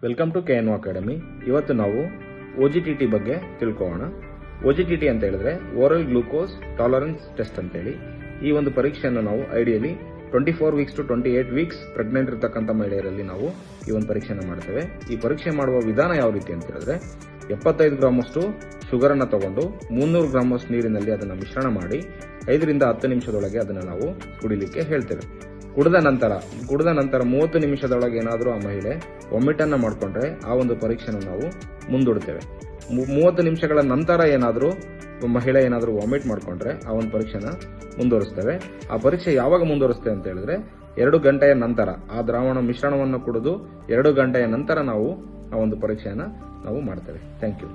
Welcome to KNO academy. ಇವತ್ತು ನಾವು OGTT ಬಗ್ಗೆ ತಿಳ್ಕೊಳ್ಳೋಣ. OGTT ಅಂತ ಹೇಳಿದ್ರೆ ಓರಲ್ ಗ್ಲೂಕೋಸ್ ಟಾಲರೆನ್ಸ್ ಟೆಸ್ಟ್ ಅಂತ ಹೇಳಿ. ಈ ಒಂದು ಪರೀಕ್ಷೆಯನ್ನು ನಾವು ideally 24 weeks to 28 weeks pregnant ಇರತಕ್ಕಂಥ ಮಹಿಳೆಯರಲ್ಲಿ ನಾವು ಈ ಒಂದು ಪರೀಕ್ಷೆಯನ್ನು ಮಾಡ್ತೇವೆ. ಈ ಪರೀಕ್ಷೆ ಮಾಡುವ ವಿಧಾನ ಯಾವ ರೀತಿ ಅಂತ ಹೇಳಿದ್ರೆ 75 ಗ್ರಾಮಷ್ಟು ಶುಗರ್ ಅನ್ನು ತಗೊಂಡು 300 ಗ್ರಾಮಷ್ಟು ನೀರಿನಲ್ಲಿ ಅದನ್ನು ಮಿಶ್ರಣ ಮಾಡಿ 5 ರಿಂದ 10 ನಿಮಿಷದೊಳಗೆ ಅದನ್ನು ನಾವು ಕುಡಿಲಿಕ್ಕೆ ಹೇಳ್ತೇವೆ. ಕುಡಿದ ನಂತರ 30 ನಿಮಿಷದೊಳಗೆ ಏನಾದರೂ ಆ ಮಹಿಳೆ ವಾಮಿಟ್ ಅನ್ನ ಮಾಡಿಕೊಂಡ್ರೆ ಆ ಒಂದು ಪರೀಕ್ಷೆನ ನಾವು ಮುಂದೂಡುತ್ತೇವೆ. 30 ನಿಮಿಷಗಳ ನಂತರ ಏನಾದರೂ ಮಹಿಳೆ ಏನಾದರೂ ವಾಮಿಟ್ ಮಾಡಿಕೊಂಡ್ರೆ ಆ ಒಂದು ಪರೀಕ್ಷೆನ ಮುಂದುವರಿಸ್ತೇವೆ. ಆ ಪರೀಕ್ಷೆ ಯಾವಾಗ ಮುಂದುವರಿಸ್ತೇವೆ ಅಂತ ಹೇಳಿದ್ರೆ 2 ಗಂಟೆಯ ನಂತರ ಆ ದ್ರಾವಣ ಮಿಶ್ರಣವನ್ನು ಕುಡಿದು 2 ಗಂಟೆಯ ನಂತರ ನಾವು ಆ ಒಂದು ಪರೀಕ್ಷೆಯನ್ನ ನಾವು ಮಾಡ್ತೇವೆ. Thank you.